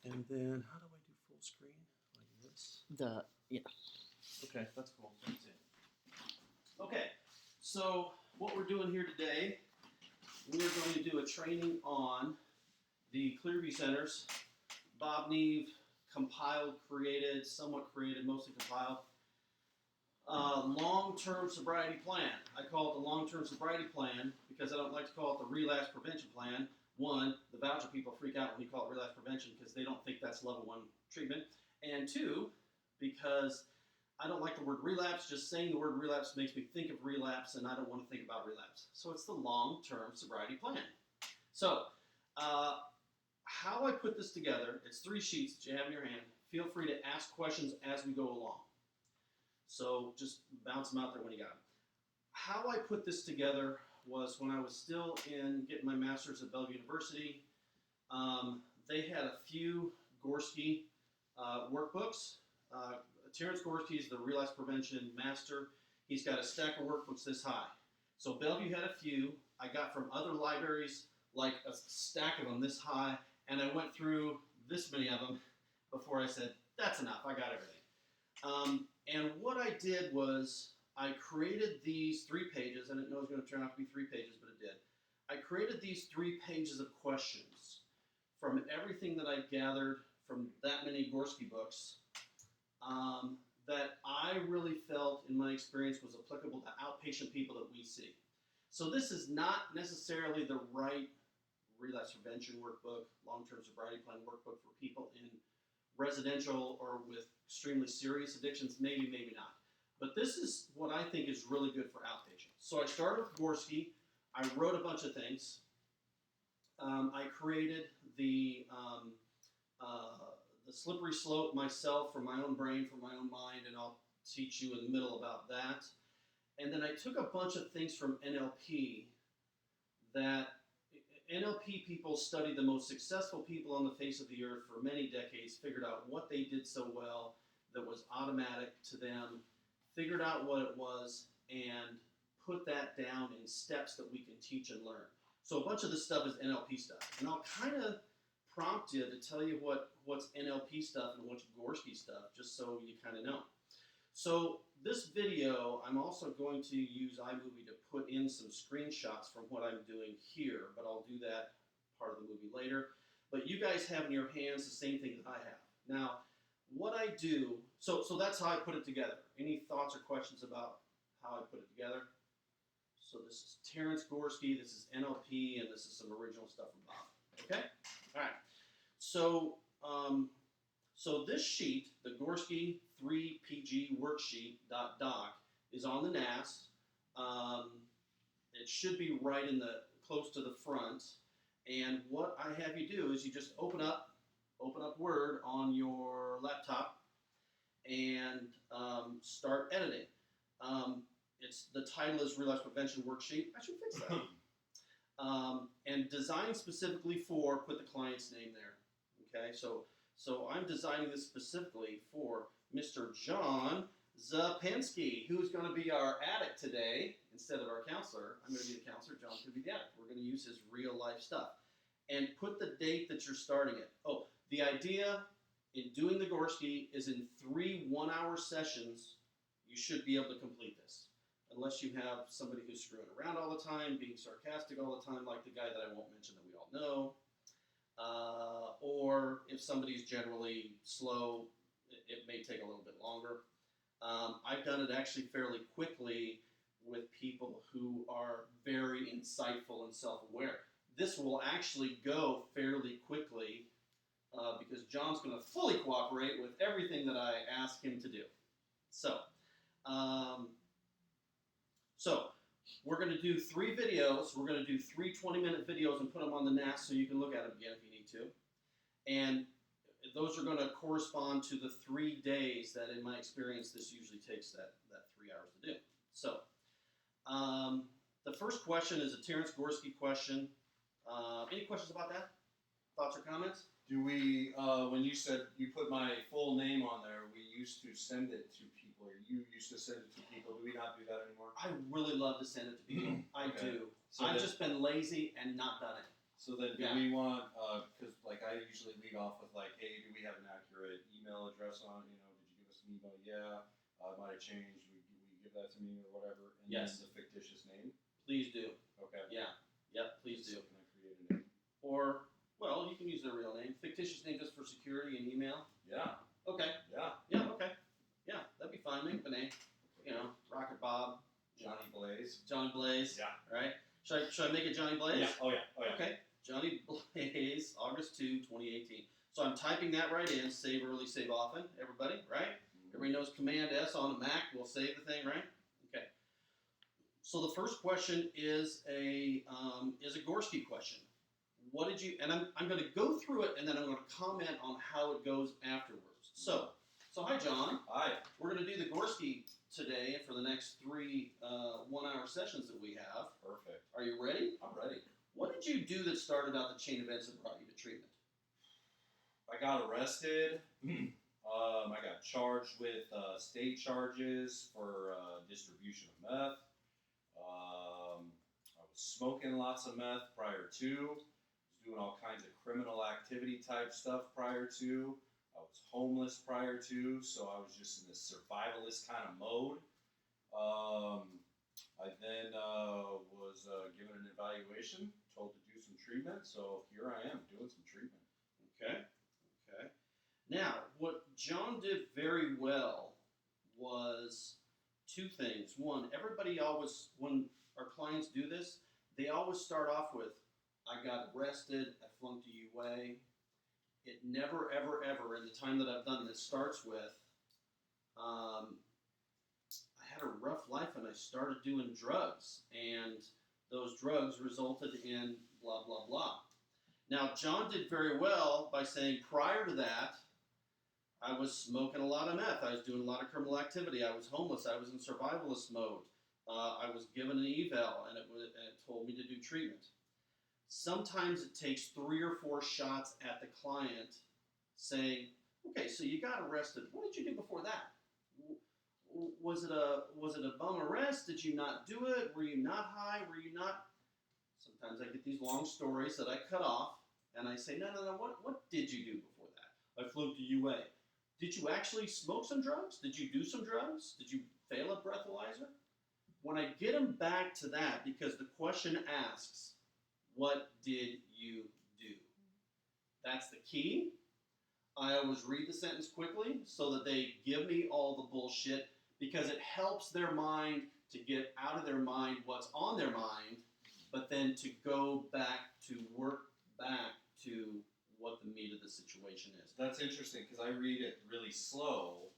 And then, how do I do full screen? Like this? Yeah. Okay, that's cool. That's it. Okay, so what we're doing here today, we're going to do a training on the Clearview Center's Bob Neve compiled, somewhat created, mostly compiled, long-term sobriety plan. I call it the long-term sobriety plan because I don't like to call it the relapse prevention plan. One, the voucher people freak out when you call it relapse prevention because they don't think that's level 1 treatment. And two, because I don't like the word relapse. Just saying the word relapse makes me think of relapse, and I don't want to think about relapse. So it's the long-term sobriety plan. So how I put this together, it's 3 sheets that you have in your hand. Feel free to ask questions as we go along. So just bounce them out there when you got them. How I put this together was when I was still getting my master's at Bellevue University. They had a few Gorski workbooks. Terrence Gorski is the relapse prevention master. He's got a stack of workbooks this high. So Bellevue had a few. I got from other libraries like a stack of them this high, and I went through this many of them before I said, that's enough, I got everything. And what I did was I created these 3 pages, and I didn't know it was going to turn out to be 3 pages, but it did. I created these 3 pages of questions from everything that I gathered from that many Gorski books that I really felt, in my experience, was applicable to outpatient people that we see. So this is not necessarily the right relapse prevention workbook, long-term sobriety plan workbook for people in residential or with extremely serious addictions, maybe, maybe not. But this is what I think is really good for outpatients. So I started with Gorski. I wrote a bunch of things. I created the slippery slope myself from my own brain, from my own mind, and I'll teach you in the middle about that. And then I took a bunch of things from NLP that NLP people studied the most successful people on the face of the earth for many decades, figured out what they did so well that was automatic to them, figured out what it was, and put that down in steps that we can teach and learn. So a bunch of this stuff is NLP stuff. And I'll kind of prompt you to tell you what's NLP stuff and what's Gorski stuff, just so you kind of know. So this video, I'm also going to use iMovie to put in some screenshots from what I'm doing here, but I'll do that part of the movie later. But you guys have in your hands the same thing that I have. Now, what I do, so that's how I put it together. Any thoughts or questions about how I put it together? So this is Terrence Gorski, this is NLP, and this is some original stuff from Bob. Okay? All right. So, so this sheet, the Gorski 3PG worksheet.doc, is on the NAS. It should be right close to the front. And what I have you do is you just open up Word on your laptop and start editing. The title is Relapse Prevention Worksheet. I should fix that. And designed specifically for, put the client's name there. Okay, so I'm designing this specifically for Mr. John Zapinski, who's going to be our addict today instead of our counselor. I'm going to be the counselor. John's going to be the addict. We're going to use his real life stuff. And put the date that you're starting it. Oh, the idea in doing the Gorski is in 3 one-hour sessions, you should be able to complete this. Unless you have somebody who's screwing around all the time, being sarcastic all the time, like the guy that I won't mention that we all know. Or if somebody's generally slow, it may take a little bit longer. I've done it actually fairly quickly with people who are very insightful and self-aware. This will actually go fairly quickly because John's going to fully cooperate with everything that I ask him to do. So we're going to do 3 videos. We're going to do 3 20-minute videos and put them on the NAS so you can look at them again if you need to. And those are going to correspond to the 3 days that, in my experience, this usually takes that 3 hours to do. So the first question is a Terrence Gorski question. Any questions about that? Thoughts or comments? Do we, when you said you put my full name on there, we used to send it to people, or you used to send it to people. Do we not do that anymore? I really love to send it to people. I do. So I've just been lazy and not done it. So then, do Yeah. we want? Because like I usually lead off with like, hey, do we have an accurate email address on? You know, did you give us an email? Yeah, it might have changed. We give that to me or whatever. And Yes. then the fictitious name. Please do. Okay. Yeah. Yep. Please So do. can I create a name? Or, well, you can use their real name. Fictitious name just for security and email. Yeah. Okay. Yeah. Yeah. Okay. Yeah, that'd be fine. Make up a name. You know, Rocket Bob, Johnny Blaze. Johnny Blaze. Yeah. Right. Should I make it Johnny Blaze? Yeah. Oh yeah. Oh yeah. Okay. Johnny Blaze, August 2, 2018. So I'm typing that right in. Save early, save often. Everybody, right? Everybody knows Command S on a Mac will save the thing, right? Okay. So the first question is a Gorski question. What did you? And I'm going to go through it, and then I'm going to comment on how it goes afterwards. So hi John. Hi. We're going to do the Gorski today for the next 3 1-hour sessions that we have. Perfect. Are you ready? I'm ready. What did you do that started out the chain of events that brought you to treatment? I got arrested. I got charged with state charges for distribution of meth. I was smoking lots of meth prior to. Was doing all kinds of criminal activity type stuff prior to. I was homeless prior to, so I was just in this survivalist kind of mode. I then was given an evaluation, told to do some treatment, so here I am doing some treatment. Okay. Now, what John did very well was 2 things. One, everybody always, when our clients do this, they always start off with, I got arrested, I flunked a UA. It never, ever, ever, in the time that I've done this, starts with, I had a rough life and I started doing drugs, and those drugs resulted in blah, blah, blah. Now, John did very well by saying prior to that, I was smoking a lot of meth. I was doing a lot of criminal activity. I was homeless. I was in survivalist mode. I was given an eval, and it told me to do treatment. Sometimes it takes 3 or 4 shots at the client saying, okay, so you got arrested. What did you do before that? Was it a bum arrest? Did you not do it? Were you not high? Were you not? Sometimes I get these long stories that I cut off, and I say, no, what did you do before that? I flunked a UA. Did you actually smoke some drugs? Did you do some drugs? Did you fail a breathalyzer? When I get them back to that, because the question asks, what did you do? That's the key. I always read the sentence quickly so that they give me all the bullshit, because it helps their mind to get out of their mind what's on their mind, but then to go back to work back to what the meat of the situation is. That's interesting because I read it really slow,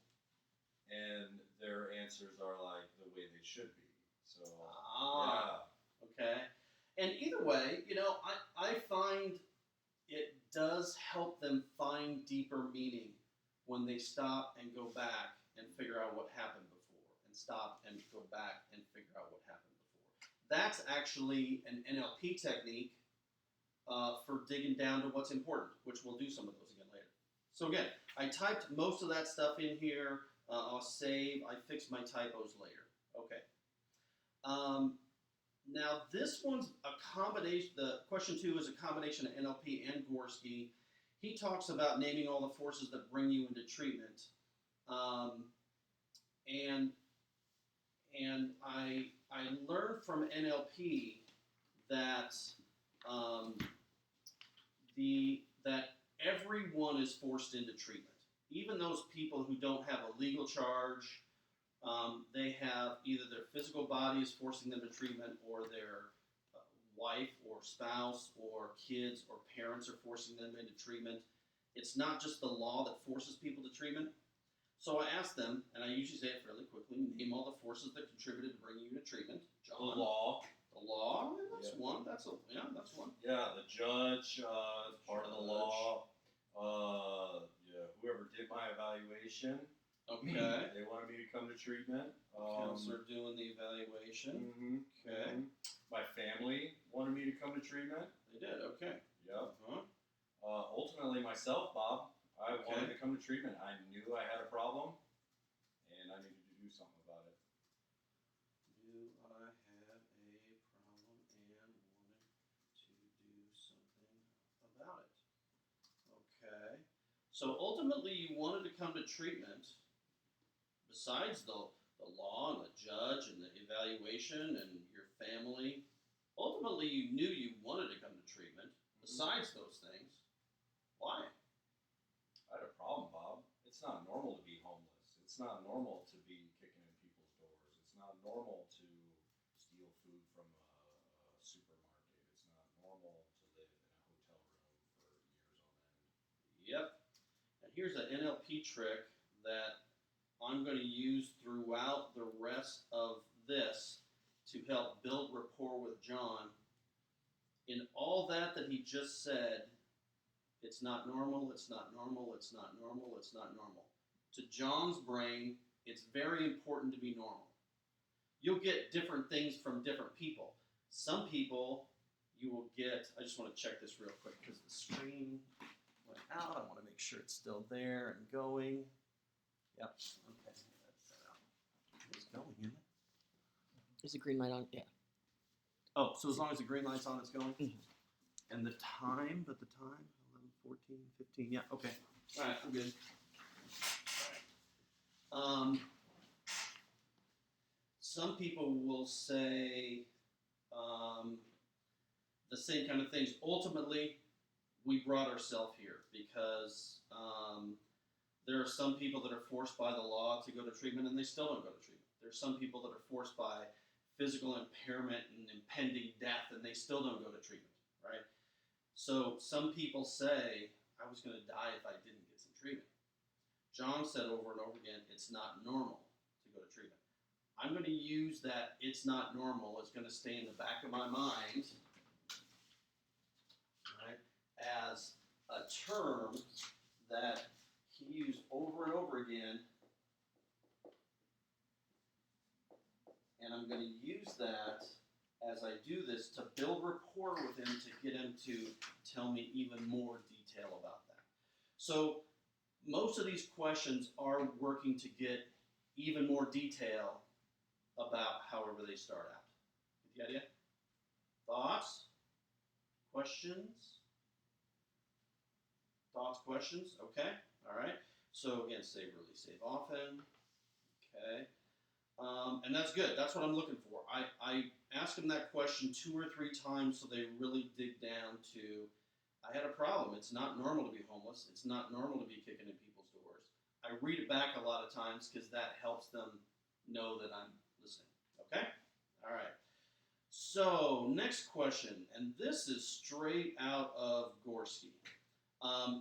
and their answers are like the way they should be. So, Okay. And either way, I find it does help them find deeper meaning when they stop and go back and figure out what happened before, and stop and go back and figure out what happened before. That's actually an NLP technique for digging down to what's important, which we'll do some of those again later. So again, I typed most of that stuff in here. I'll save. I fix my typos later. Okay. Now this one's a combination. The question 2 is a combination of NLP and Gorski. He talks about naming all the forces that bring you into treatment, and I learned from NLP that that everyone is forced into treatment. Even those people who don't have a legal charge, they have either their physical body is forcing them to treatment, or their wife or spouse or kids or parents are forcing them into treatment. It's not just the law that forces people to treatment. So I asked them, and I usually say it fairly quickly, name all the forces that contributed to bringing you to treatment. John. the law. The law? That's Yeah. one. That's one. Yeah, the judge, part of the law. Whoever did my evaluation. Okay. They wanted me to come to treatment. Counselor doing the evaluation. Mm-hmm. Okay. Mm-hmm. My family wanted me to come to treatment. They did. Okay. Yep. Uh-huh. Ultimately, myself, Bob, I Okay. wanted to come to treatment. I knew I had a problem, and I needed to do something about it. Knew I had a problem and wanted to do something So ultimately, you wanted to come to treatment. Besides the law and the judge and the evaluation and your family, ultimately you knew you wanted to come to treatment. Besides those things, why? I had a problem, Bob. It's not normal to be homeless. It's not normal to be kicking in people's doors. It's not normal to steal food from a supermarket. It's not normal to live in a hotel room for years on end. Yep. And here's an NLP trick that I'm going to use throughout the rest of this to help build rapport with John. In all that he just said, it's not normal, it's not normal, it's not normal, it's not normal. To John's brain, it's very important to be normal. You'll get different things from different people. Some people you will get, I just want to check this real quick because the screen went out. I want to make sure it's still there and going. Yep. Okay. That's that out. It's going, isn't it? Is the green light on? Yeah. Oh, so as long as the green light's on, it's going? Mhm. And the time, 11, 14, 15, yeah, okay. All right, I'm good. Some people will say the same kind of things. Ultimately, we brought ourselves here because there are some people that are forced by the law to go to treatment and they still don't go to treatment. There are some people that are forced by physical impairment and impending death and they still don't go to treatment, right? So some people say, I was going to die if I didn't get some treatment. John said over and over again, it's not normal to go to treatment. I'm going to use that it's not normal. It's going to stay in the back of my mind, right, as a term that he used over and over again. And I'm going to use that as I do this to build rapport with him to get him to tell me even more detail about that. So most of these questions are working to get even more detail about however they start out. Get the idea? Thoughts? Questions? Thoughts, questions? Okay. All right. So again, save early, save often. Okay. And that's good. That's what I'm looking for. I ask them that question 2 or 3 times so they really dig down to, I had a problem. It's not normal to be homeless. It's not normal to be kicking in people's doors. I read it back a lot of times because that helps them know that I'm listening. Okay? All right. So, next question, and this is straight out of Gorski.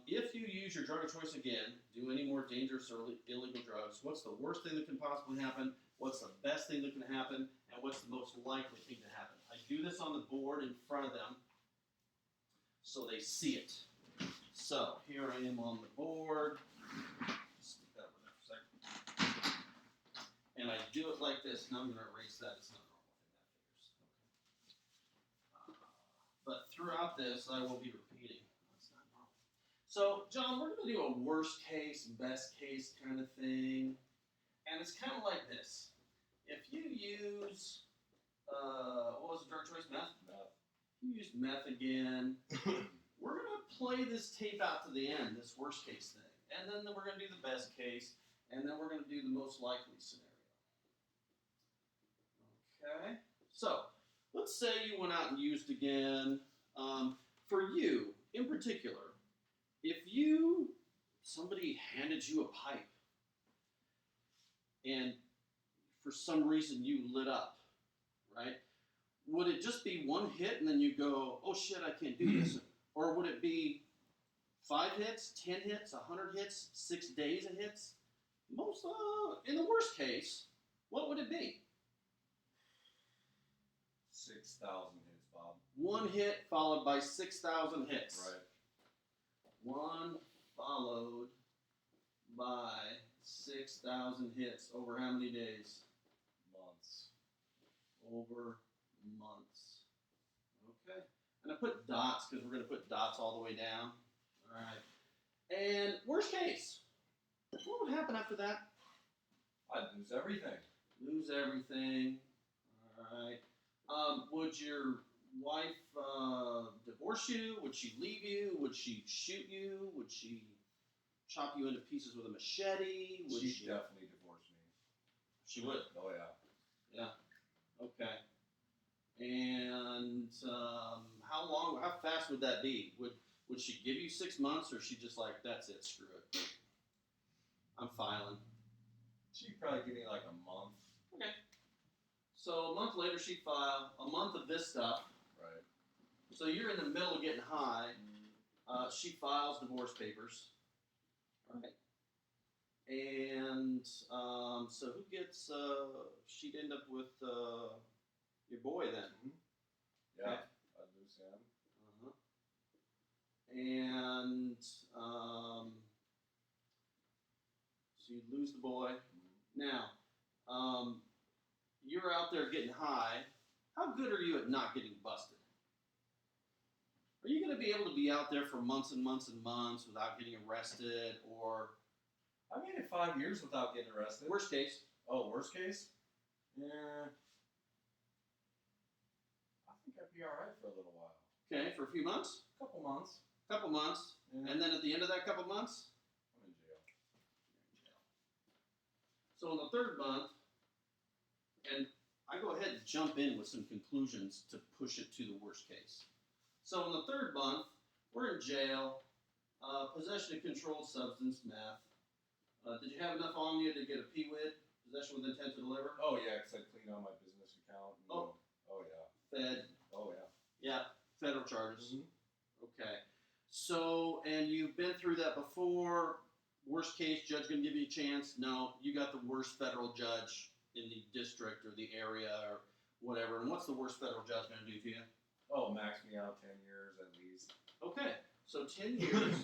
If you use your drug of choice again, do any more dangerous or illegal drugs, what's the worst thing that can possibly happen? What's the best thing that can happen? And what's the most likely thing to happen? I do this on the board in front of them so they see it. So, here I am on the board. Just stick that over there for a second. And I do it like this. Now I'm going to erase that. It's not normal. I think that figures. Okay. But throughout this, I will be repeating. That's not normal. So, John, we're going to do a worst case, best case kind of thing. And it's kind of like this. If you use, what was the drug choice? Meth? Meth. You used meth again. We're going to play this tape out to the end, this worst case thing. And then we're going to do the best case. And then we're going to do the most likely scenario. Okay? So, let's say you went out and used again. For you, in particular, if somebody handed you a pipe, and for some reason you lit up, right? Would it just be one hit and then you go, oh shit, I can't do this? Or would it be 5 hits, 10 hits, 100 hits, 6 days of hits? Most, in the worst case, what would it be? 6,000 hits, Bob. 1 hit followed by 6,000 hits. Right. 1 followed by 6,000 hits over how many days? Months. Over months. Okay. And I put dots because we're going to put dots all the way down. All right. And worst case, what would happen after that? I'd lose everything. Lose everything. All right. Would your wife divorce you? Would she leave you? Would she shoot you? Would she chop you into pieces with a machete? Would She'd definitely divorce me. She would. Oh yeah. Yeah. Okay. And how fast would that be? Would she give you 6 months, or she just like, that's it, screw it, I'm filing? She'd probably give me like a month. Okay. So a month later, she'd file a month of this stuff. Right. So you're in the middle of getting high. She files divorce papers. All right. And so who gets? She'd end up with your boy then. Yeah. Okay. I'd lose him. And so you'd lose the boy. Now, you're out there getting high. How good are you at not getting busted? Are you going to be able to be out there for months and months and months without getting arrested, or I made it 5 years without getting arrested. worst case? Oh, worst case? Yeah. I think I'd be alright for a little while. Okay, for a few months? Couple months. Couple months. Yeah. And then at the end of that couple months, I'm in jail. so in the third month, and I go ahead and jump in with some conclusions to push it to the worst case. So in the third month, we're in jail, possession of controlled substance, meth. Did you have enough on you to get a PWID, possession with intent to deliver? Oh yeah, because I'd clean out my business account. And, Oh. Oh yeah. Fed, Oh yeah. yeah, federal charges. Mm-hmm. Okay. So, and you've been through that before. Worst case, judge gonna give you a chance? No, you got the worst federal judge in the district or the area or whatever. And what's the worst federal judge gonna do to you? Oh, max me out 10 years at least. Okay, so 10 years,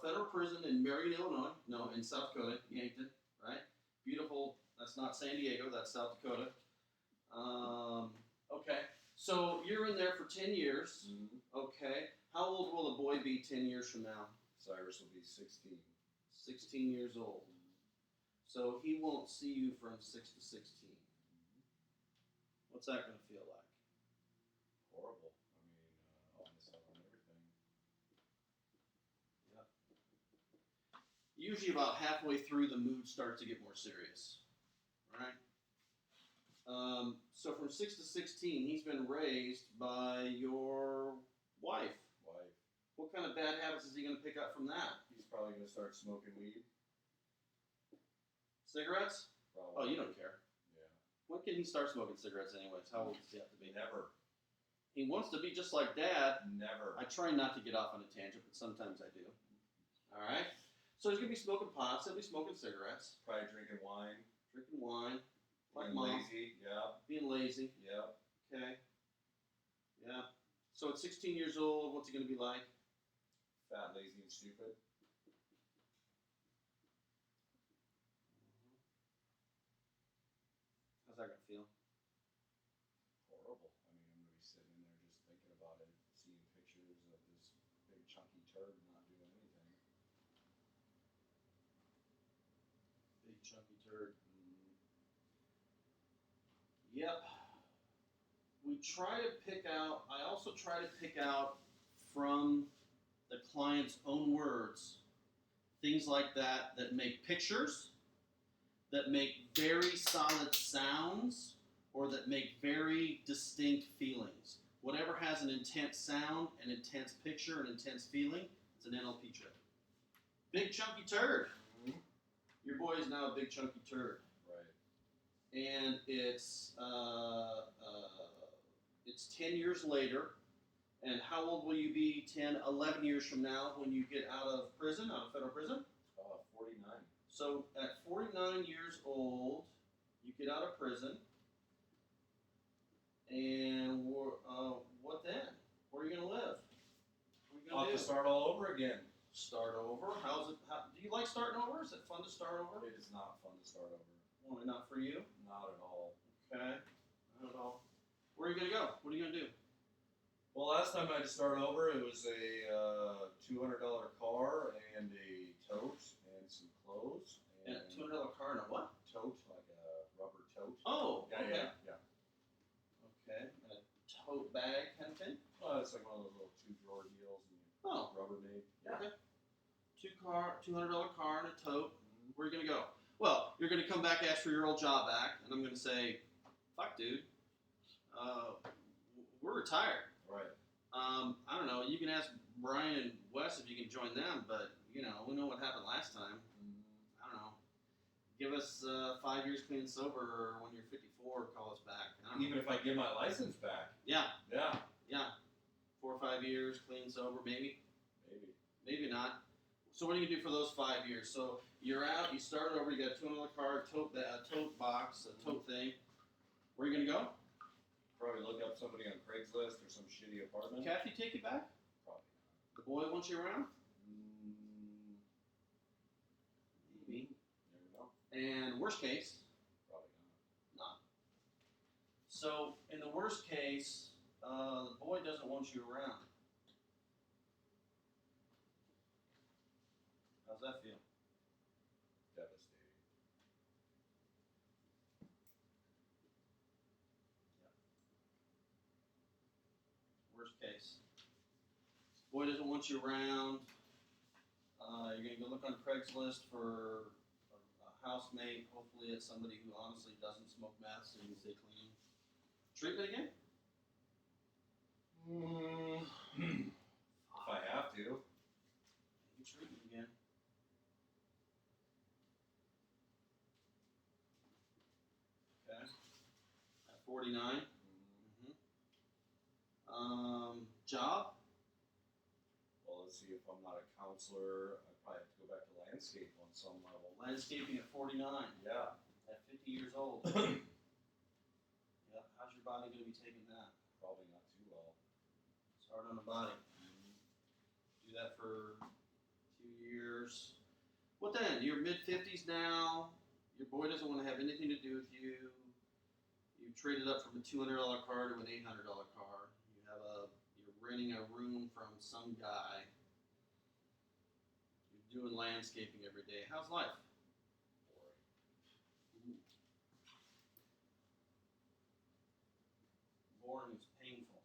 federal prison in Marion, Illinois. No, in South Dakota, Yankton, right? Beautiful. That's not San Diego. That's South Dakota. Okay, so you're in there for 10 years. Mm-hmm. Okay, how old will the boy be 10 years from now? Cyrus will be 16. 16 years old. So he won't see you from 6 to 16. What's that going to feel like? Horrible. I mean, I'll miss out on everything. Yep. Usually about halfway through, the mood starts to get more serious. All right? So from 6 to 16, he's been raised by your wife. What kind of bad habits is he going to pick up from that? He's probably going to start smoking weed. Cigarettes? Probably. Oh, you don't care. Yeah. When can he start smoking cigarettes anyways? How old does he have to be? Never. He wants to be just like Dad. Never. I try not to get off on a tangent, but sometimes I do. All right? So he's going to be smoking pots. He'll be smoking cigarettes. Probably drinking wine. Drinking wine. Like Being Mom. lazy. Yeah. Being lazy. Yep. Okay. Yeah. So at 16 years old, what's he going to be like? Fat, lazy, and stupid. How's that going to feel? Horrible. I mean, I'm going to be sitting in there just thinking about it, seeing pictures of this big chunky turd not doing anything. Big chunky turd. Yep. We try to pick out, I also try to pick out from the client's own words things like that that make pictures, that make very solid sounds, or that make very distinct feelings. Whatever has an intense sound, an intense picture, an intense feeling, it's an NLP trip. Big chunky turd. Mm-hmm. Your boy is now a big chunky turd. Right. And it's 10 years later. And how old will you be 10, 11 years from now when you get out of prison, out of federal prison? 49. So at 49 years old, you get out of prison. And what then? Where are you going to live? What are you I'll going have to to do? start all over again. Start over? Do you like starting over? Is it fun to start over? It is not fun to start over. Well, not for you. Not at all. Okay. Not at all. Where are you going to go? What are you going to do? Well, last time I had to start over, it was a $200 car and a tote and some clothes. And a $200 car and a what? Tote, like a rubber tote. Oh, Yeah, okay. yeah. Okay. And a tote bag kind of thing? It's like one of those little 2-drawer deals and Oh. Rubbermaid. Okay. $200 car and a tote. Where are you gonna go? Well, you're gonna come back, ask for your old job back, and I'm gonna say, fuck, dude. We're retired. Right. I don't know. You can ask Brian and Wes if you can join them, but we know what happened last time. I don't know. Give us 5 years clean and sober, or when you're 54, call us back. Even if I get my license back. Yeah. Yeah. 4 or 5 years clean and sober, maybe. Maybe. Maybe not. So what do you do for those 5 years? So you're out. You started over. You got a $200 car, a tote box, a tote thing. Where are you gonna go? Probably look up somebody on Craigslist or some shitty apartment. Kathy take you back? Probably The boy wants you around? Maybe. Never know. And worst case? Probably Not. So in the worst case, the boy doesn't want you around. How's that feel? Devastating. Worst case. Boy doesn't want you around. You're going to go look on Craigslist for a housemate. Hopefully it's somebody who honestly doesn't smoke meth so you can stay clean. Treatment again? If I have to. Maybe treatment again. Okay. At 49. Job? Well, let's see, if I'm not a counselor, I probably have to go back to landscape on some level. Landscaping at 49. Yeah. At 50 years old. Yeah. How's your body going to be taking that? Probably not too well. It's hard on the body. Do that for 2 years. What then? You're mid-50s now. Your boy doesn't want to have anything to do with you. You've traded up from a $200 car to an $800 car. You're renting a room from some guy. You're doing landscaping every day. How's life? Boring. Boring is painful.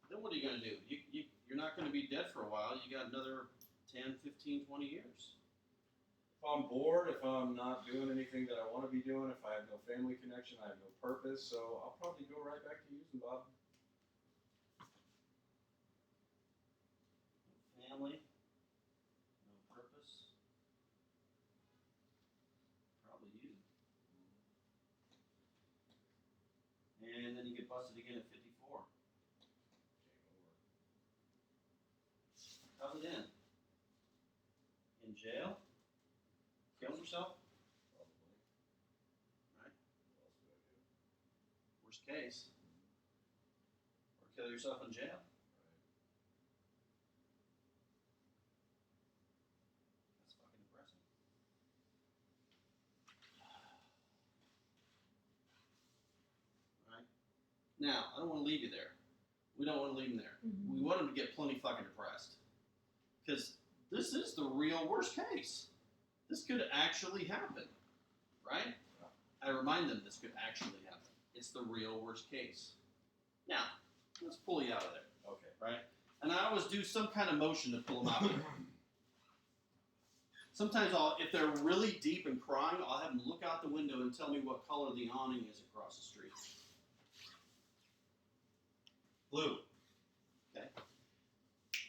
Then what are you going to do? You're not going to be dead for a while. You got another 10, 15, 20 years. If I'm bored, if I'm not doing anything that I want to be doing, if I have no family connection, I have no purpose, so I'll probably go right back to using, Bob. Family, no purpose, probably you. And then you get busted again at 54. Game over. How's it end? In jail? Killing yourself? Probably. Right. What else do I do? Worst case. Or kill yourself in jail. That's fucking depressing. Right? Now, I don't want to leave you there. We don't want to leave him there. We want him to get plenty fucking depressed. Because this is the real worst case. This could actually happen. Right? I remind them this could actually happen. It's the real worst case. Now, let's pull you out of there. Okay. Right? And I always do some kind of motion to pull them out of there. Sometimes if they're really deep and crying, I'll have them look out the window and tell me what color the awning is across the street. Blue. Okay?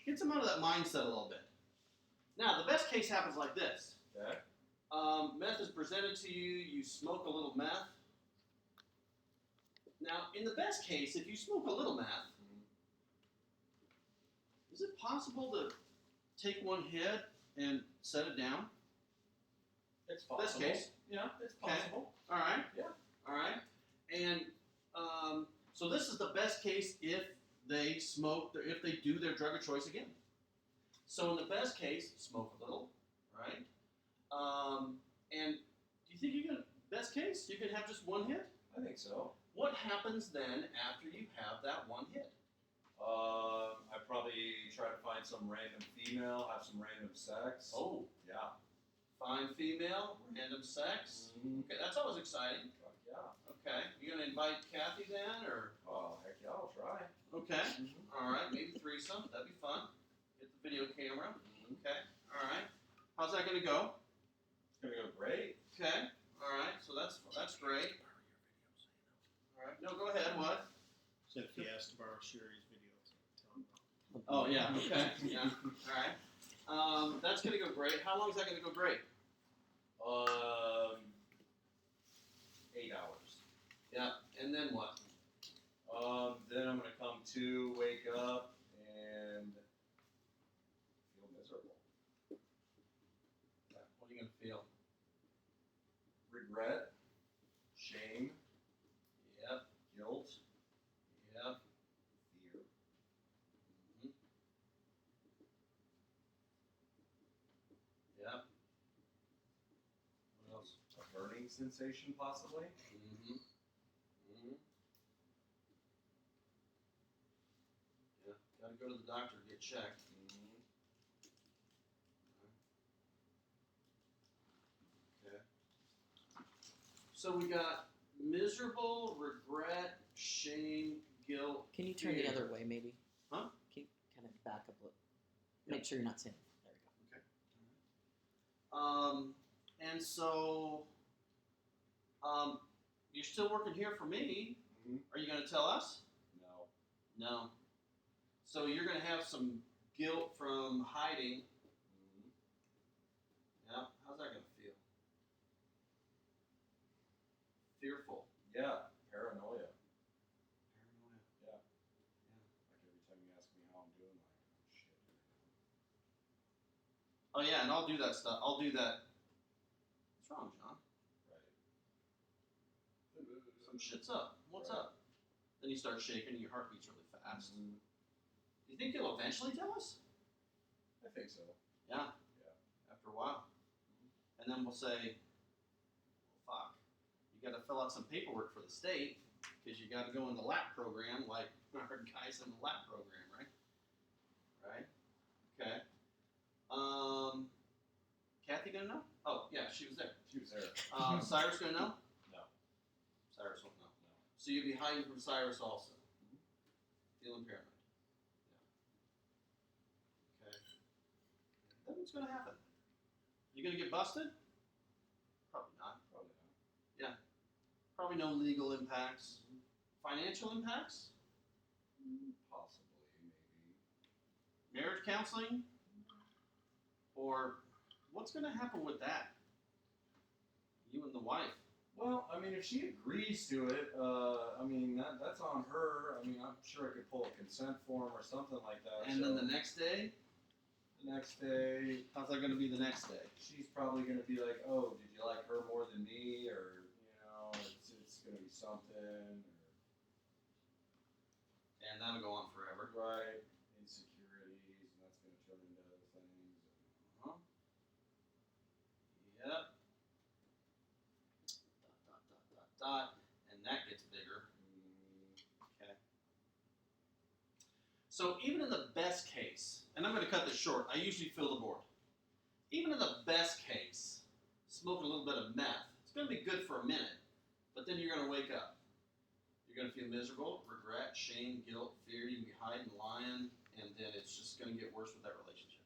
Gets them out of that mindset a little bit. Now, the best case happens like this. Okay. Meth is presented to you, you smoke a little meth. Now, in the best case, if you smoke a little meth, is it possible to take one hit and set it down? It's possible. Best case. Yeah, it's possible. All right. Yeah. All right. And so this is the best case if they smoke, if they do their drug of choice again. So in the best case, smoke a little, right? And do you think you can, best case, you can have just one hit? I think so. What happens then after you have that one hit? I'd probably try to find some random female, have some random sex. Oh, Yeah. fine female, random sex. Okay, that's always exciting. Fuck yeah. Okay, you gonna invite Kathy then, or? Oh, heck yeah, I'll try. Okay, all right, maybe threesome. That'd be fun. Get the video camera. Okay. All right. How's that going to go? It's gonna go great. Okay. All right. So that's great. All right. No, go ahead. What? Said if he asked to borrow Sherry's videos, tell him about. Oh yeah. Okay. Yeah. All right. That's going to go great. How long is that going to go great? 8 hours. Yeah. And then what? Then I'm gonna come to, wake up, and feel miserable. What are you going to feel? Regret, shame, Yep. guilt, Yep. fear. Mhm. Yep. What else? A burning sensation, possibly. Mm-hmm. Mm-hmm. Yeah. Got to go to the doctor to get checked. Okay. So we got miserable, regret, shame, guilt. Can you turn fear. the other way, maybe? Huh? Can you kind of back up a little? Make sure you're not saying. There we go. And so, you're still working here for me. Mm-hmm. Are you going to tell us? No. No. So you're going to have some guilt from hiding. Mm-hmm. Yeah. How's that going to feel? Fearful. Yeah. Paranoia. Paranoia. Yeah. Like every time you ask me how I'm doing, like, oh shit. Oh yeah, and I'll do that stuff. I'll do that. What's wrong, John? Right. Some shit's up. What's Right. up? Then you start shaking and your heart beats really fast. Mhm. Do you think you'll eventually tell us? I think so. Yeah. Yeah. After a while. And then we'll say, well, fuck, you got to fill out some paperwork for the state because you got to go in the LAP program like our guys in the LAP program, right? Right? Okay. Kathy gonna know? Oh, yeah, she was there. She was there. Cyrus gonna know? No. Cyrus won't know. No. So you'll be hiding from Cyrus also. Feeling paranoid. Yeah. Okay. Then what's gonna happen? You gonna get busted? Probably not. Probably not. Probably no legal impacts. Financial impacts? Possibly, maybe. Marriage counseling? Or what's gonna happen with that? You and the wife. Well, I mean, if she agrees to it, I mean, that's on her. I mean, I'm sure I could pull a consent form or something like that. And then the next day? the next day, How's that gonna be the next day? she's probably going to be like, oh, did you like her more than me? Or, it's going to be something. And that'll go on forever. Right. Insecurities, and that's going to turn into other things. Uh-huh. Yep. Dot. And that gets bigger. Okay. So even in the best case, and I'm going to cut this short, I usually fill the board. Even in the best case, smoking a little bit of meth, it's going to be good for a minute, but then you're going to wake up. You're going to feel miserable, regret, shame, guilt, fear. You can be hiding, lying, and then it's just going to get worse with that relationship.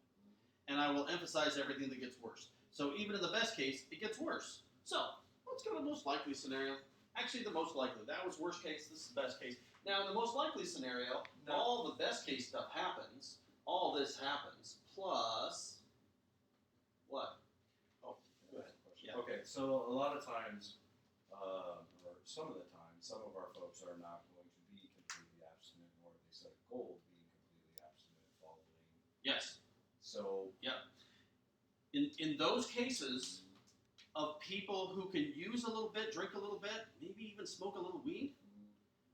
And I will emphasize everything that gets worse. So even in the best case, it gets worse. So let's go to the most likely scenario. Actually, the most likely. That was worst case. This is the best case. Now, in the most likely scenario, all the best case stuff happens. All this happens. Plus, what? Oh, go ahead. Yeah. Okay, so a lot of times, or some of the time, some of our folks are not going to be completely abstinent, nor have they set a goal of being completely abstinent following. Yes. So, In those cases of people who can use a little bit, drink a little bit, maybe even smoke a little weed,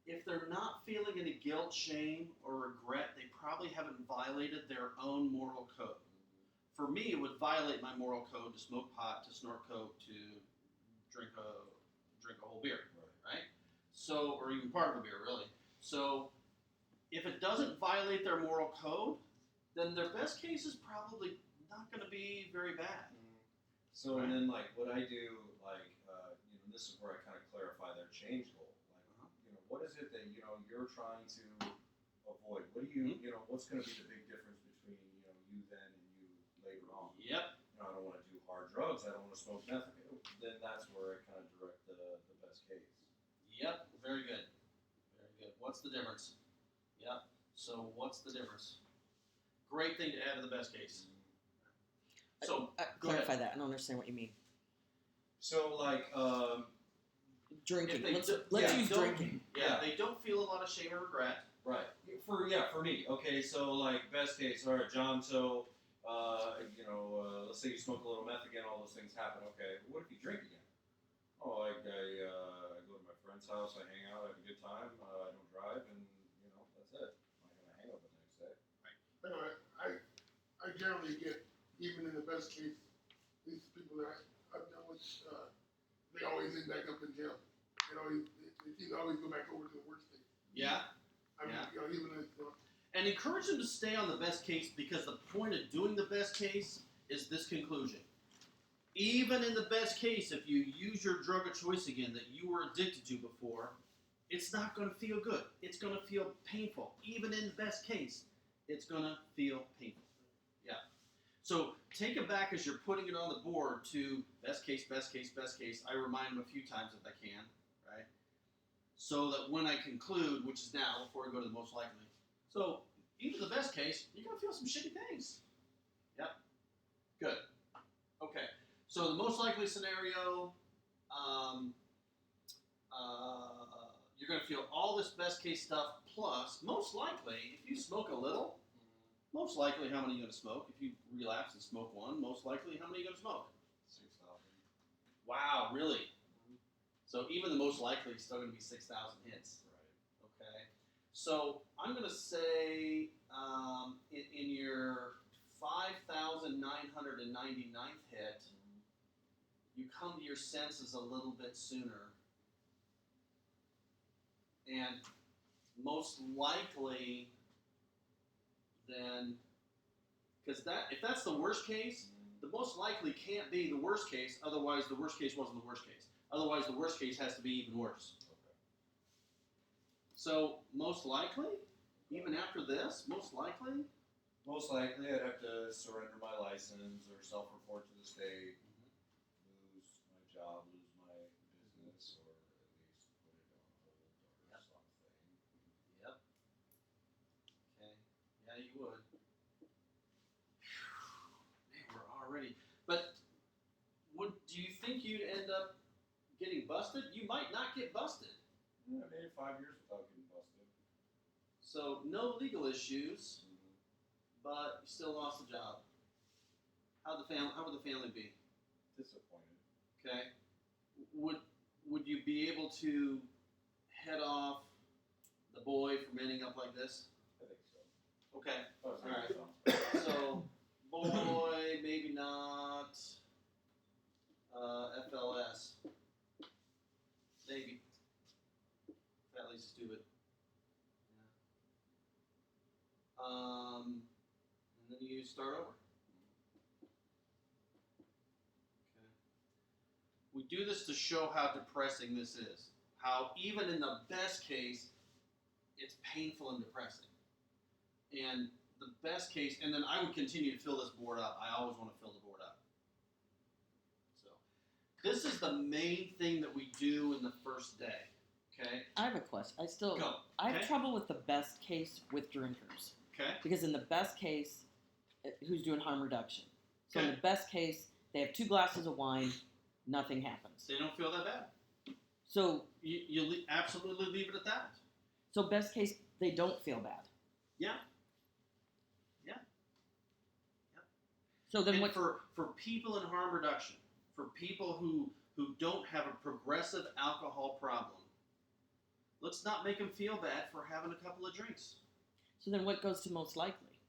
if they're not feeling any guilt, shame, or regret, they probably haven't violated their own moral code. For me, it would violate my moral code to smoke pot, to snort coke, to drink a whole beer, right? So, or even part of a beer, really. So, if it doesn't violate their moral code, then their best case is probably not going to be very bad. So, and then, like, what I do, like, this is where I kind of clarify their change goal. Like, what is it that, you're trying to avoid? What do you, what's going to be the big difference between, you then and you Yep. I don't want to do hard drugs. I don't want to smoke meth. Then that's where I kind of direct the best case. Yep. Very good. Very good. What's the difference? Yep. So what's the difference? Great thing to add to the best case. So go clarify ahead. that. I don't understand what you mean. So like, Drinking. If they Let's yeah, use don't- drinking. Yeah, they don't feel a lot of shame or regret. right. For me. Okay, so like best case. All right, John. So let's say you smoke a little meth again. All those things happen. Okay. What if you drink again? Oh, I go to my friend's house. I hang out. I have a good time. I don't drive, and that's it. I'm not gonna hang out the next day. I generally get, even in the best case, these people that I've done with, they always end back up in jail. They seem to always go back over to the worst thing. Yeah. I mean, Yeah. even if, And encourage them to stay on the best case because the point of doing the best case is this conclusion. Even in the best case, if you use your drug of choice again that you were addicted to before, it's not going to feel good. It's going to feel painful. Even in the best case, it's going to feel painful. Yeah. So take it back as you're putting it on the board to best case, best case, best case. I remind them a few times if I can, right? So that when I conclude, which is now, before I go to the most likely. So even the best case, you're going to feel some shitty things. Yep. Good. Okay. So the most likely scenario, you're going to feel all this best case stuff plus, most likely, if you smoke a little, most likely how many are you going to smoke? If you relapse and smoke one, most likely how many are you going to smoke? 6,000. Wow, really? So even the most likely is still going to be 6,000 hits. Right. Okay. So I'm going to say in your 5,999th hit, you come to your senses a little bit sooner. And most likely then, because if that's the worst case, the most likely can't be the worst case, otherwise the worst case wasn't the worst case. Otherwise the worst case has to be even worse. Okay. So most likely, even after this, most likely, Most likely, I'd have to surrender my license or self-report to the state, lose my job, lose my business, or at least put it on hold or something. Yep. Okay. Yeah, you would. Man, we're already. But do you think you'd end up getting busted? You might not get busted. Yeah, I made it 5 years without getting busted. So no legal issues, but you still lost the job. How would the family be? Disappointed. Okay. Would you be able to head off the boy from ending up like this? I think so. Okay. That was All right. fun. So, boy, maybe not. FLS. Maybe. Fat, lazy, stupid. Yeah. And then you start over. Okay. We do this to show how depressing this is. How even in the best case, it's painful and depressing. And the best case, and then I would continue to fill this board up. I always want to fill the board up. So, this is the main thing that we do in the first day. Okay? I have a question. Go. I have Okay? trouble with the best case with drinkers. Okay? Because in the best case, who's doing harm reduction? So in Okay. the best case, they have 2 glasses of wine, nothing happens. They don't feel that bad. So You absolutely leave it at that. best case, they don't feel bad. Yeah. So then And what? for people in harm reduction, for people who don't have a progressive alcohol problem, let's not make them feel bad for having a couple of drinks. So then what goes to most likely?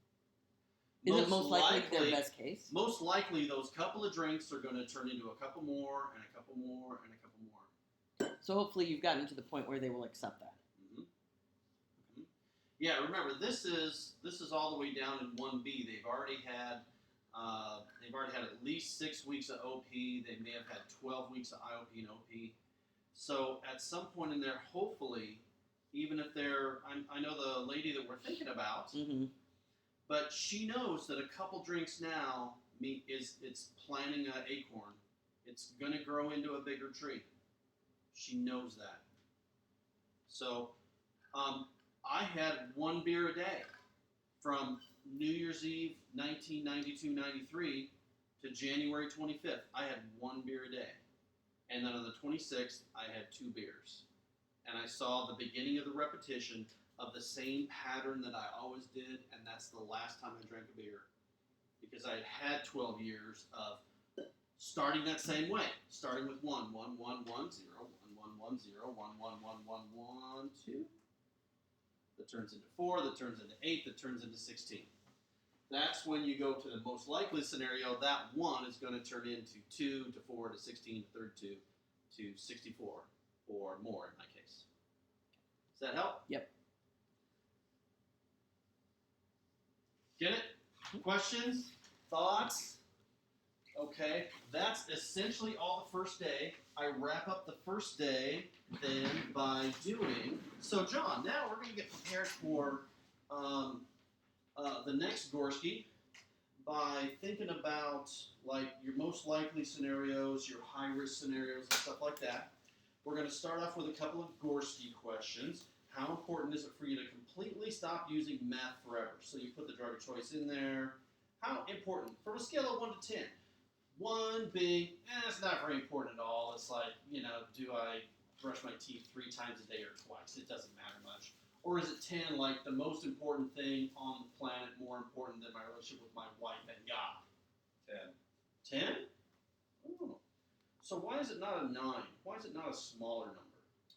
Is it most likely their best case? Most likely, those couple of drinks are going to turn into a couple more, and a couple more, and a couple more. So hopefully you've gotten to the point where they will accept that. Mm-hmm. Mm-hmm. Yeah, remember this is all the way down in 1B. They've already had at least 6 weeks of OP. They may have had 12 weeks of IOP and OP. So at some point in there, hopefully, even if they're, I know the lady that we're thinking about, Mm-hmm. But she knows that a couple drinks now it's planting an acorn. It's going to grow into a bigger tree. She knows that. So I had one beer a day from New Year's Eve 1992-93 to January 25th. I had one beer a day. And then on the 26th, I had 2 beers. And I saw the beginning of the repetition of the same pattern that I always did, and that's the last time I drank a beer. Because I had 12 years of starting that same way. Starting with 1, 1, 1, 1, 0, 1, 1, 1, 0, 1, 1, 1, 1, 1, 2. That turns into 4, that turns into 8, that turns into 16. That's when you go to the most likely scenario. That 1 is going to turn into 2 to 4 to 16 to 32 to 64 or more in my case. Does that help? Yep. Get it? Questions? Thoughts? Okay, that's essentially all the first day. I wrap up the first day then by doing. So, John, now we're going to get prepared for the next Gorski by thinking about like your most likely scenarios, your high risk scenarios, and stuff like that. We're going to start off with a couple of Gorski questions. How important is it for you to completely stop using meth forever? So you put the drug of choice in there. How important? From a scale of 1 to 10. 1 being, it's not very important at all. It's like, do I brush my teeth 3 times a day or twice? It doesn't matter much. Or is it 10, like the most important thing on the planet, more important than my relationship with my wife and God? 10. 10? Oh. So why is it not a 9? Why is it not a smaller number?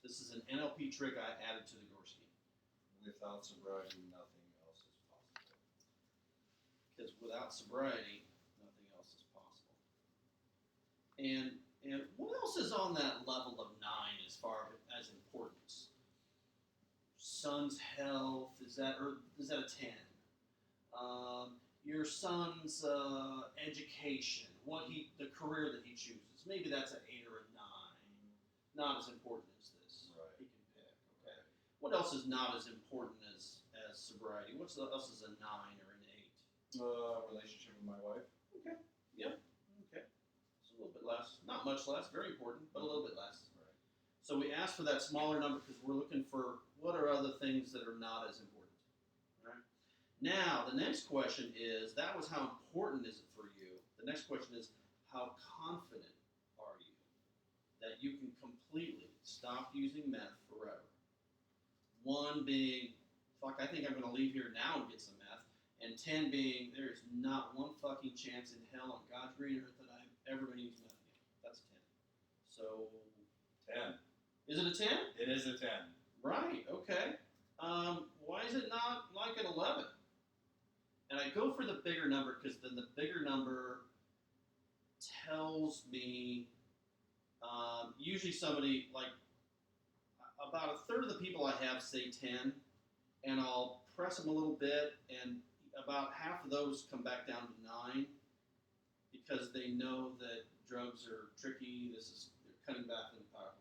This is an NLP trick I added to the Gorski. Without sobriety, nothing else is possible. Because without sobriety, nothing else is possible. And what else is on that level of 9 as far as importance? Son's health, is that a 10? Your son's education, the career that he chooses, maybe that's an 8 or a 9. Not as important as this. Right. He can pick. Okay. What else is not as important as sobriety? What else is a 9 or an 8? Relationship with my wife. Okay. Yep. Okay. It's a little bit less. Not much less. Very important, but a little bit less. Right. So we asked for that smaller number because we're looking for what are other things that are not as important. All right. Now the next question is, that was how important is it for you? The next question is, how confident are you that you can completely stop using meth forever? 1 being, fuck, I think I'm going to leave here now and get some meth. And 10 being, there's not one fucking chance in hell on God's green earth that I'm ever going to use meth again. That's 10. So 10. Is it a 10? It is a 10. Right, okay. Why is it not like an 11? And I go for the bigger number because then the bigger number tells me, usually somebody, like, about a third of the people I have say 10, and I'll press them a little bit, and about half of those come back down to 9 because they know that drugs are tricky, they're cutting back on the power.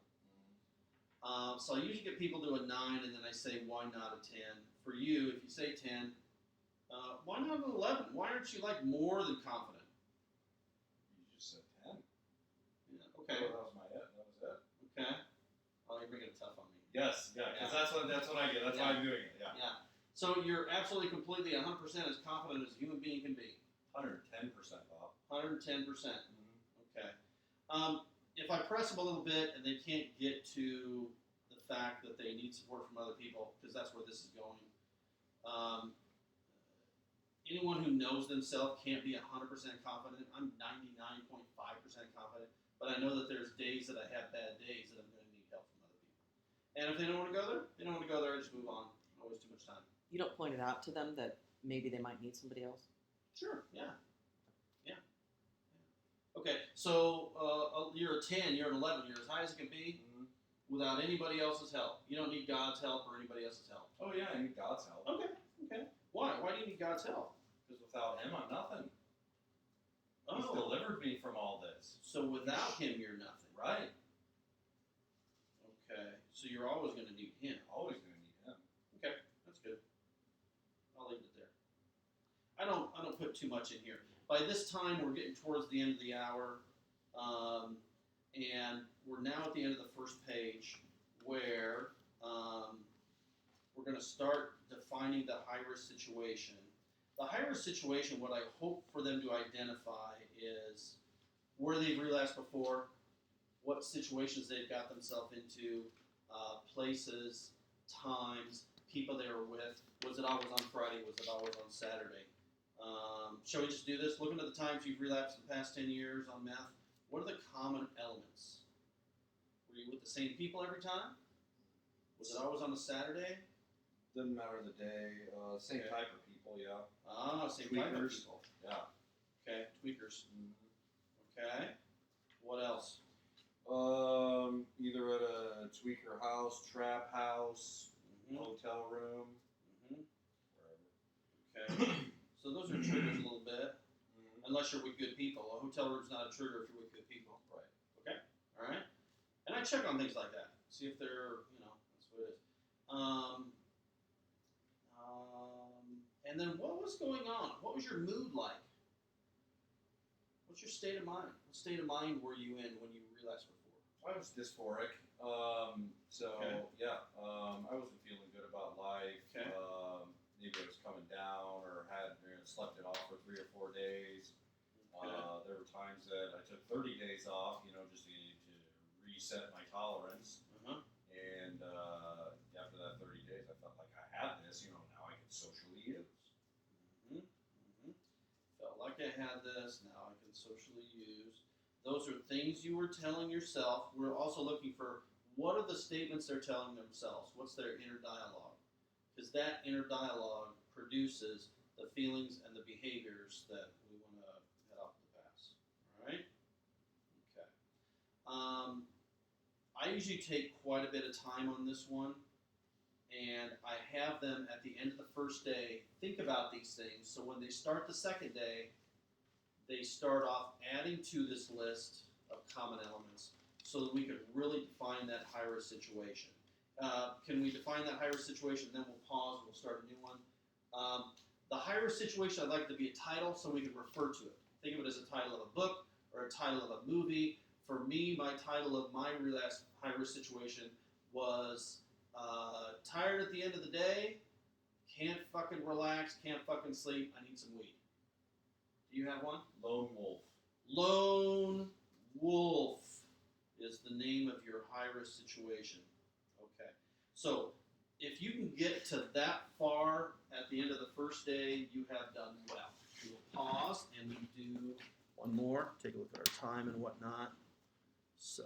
So I usually get people to a 9, and then I say, why not a 10? For you, if you say 10, why not an 11? Why aren't you like more than confident? You just said 10. Yeah, okay. Oh, that was my it. That was it. Okay. Oh, you're making it tough on me. Yes, yeah, because Yeah. that's what I get. That's why I'm doing it. Yeah. Yeah. So you're absolutely, completely, 100% as confident as a human being can be. 110%, Bob. 110%. Mm-hmm. Okay. If I press them a little bit and they can't get to the fact that they need support from other people, because that's where this is going. Anyone who knows themselves can't be 100% confident. I'm 99.5% confident, but I know that there's days that I have bad days that I'm going to need help from other people. And if they don't want to go there, they don't want to go there. I just move on. I waste too much time. You don't point it out to them that maybe they might need somebody else? Sure, yeah. Okay, so you're a 10, you're an 11, you're as high as it can be without anybody else's help. You don't need God's help or anybody else's help. Oh, yeah, I need God's help. Okay. Why? Why do you need God's help? Because without Him, I'm nothing. He's Oh, delivered me from all this. so without Him, you're nothing. Right. Okay, so you're always going to need Him. Always going to need Him. Okay, that's good. I'll leave it there. put too much in here. By this time, we're getting towards the end of the hour, and we're now at the end of the first page where we're going to start defining the high-risk situation. The high-risk situation, what I hope for them to identify is where they've relapsed before, what situations they've got themselves into, places, times, people they were with. Was it always on Friday? Was it always on Saturday? Shall we just do this? Looking at the times you've relapsed in the past 10 years on meth, what are the common elements? Were you with the same people every time? Was it always on a Saturday? Doesn't matter the day. Same Okay. type of people, yeah. Same type of Tweakers. people. Yeah. Okay, tweakers. Okay. What else? Either at a tweaker house, trap house, Mhm. hotel room, Mhm. wherever. Okay. So those are triggers a little bit, Mm-hmm. unless you're with good people. A hotel room's not a trigger if you're with good people. Right. Okay. All right. And I check on things like that. See if they're, that's what it is. And then what was going on? What was your mood like? What's your state of mind? What state of mind were you in when you relapsed before? I was dysphoric. Okay. Yeah, I wasn't feeling good about life. Okay. Maybe I was coming down or had slept it off for 3 or 4 days. Okay. There were times that I took 30 days off, just to reset my tolerance. Uh-huh. And after that 30 days, I felt like I had this. Now I can socially use. Mm-hmm. Mm-hmm. Felt like I had this. Now I can socially use. Those are things you were telling yourself. We're also looking for what are the statements they're telling themselves. What's their inner dialogue? Because that inner dialogue produces the feelings and the behaviors that we want to head off to the past. All right? Okay. I usually take quite a bit of time on this one, and I have them at the end of the first day think about these things. So when they start the second day, they start off adding to this list of common elements so that we can really define that high-risk situation. Can we define that high-risk situation, then we'll pause and we'll start a new one? The high-risk situation, I'd like it to be a title so we can refer to it. Think of it as a title of a book or a title of a movie. For me, my title of my relapse high-risk situation was tired at the end of the day, can't fucking relax, can't fucking sleep, I need some weed. Do you have one? Lone wolf. Lone wolf is the name of your high-risk situation. Okay. So, if you can get to that far at the end of the first day, you have done well. We will pause and we do one more. Take a look at our time and whatnot. So,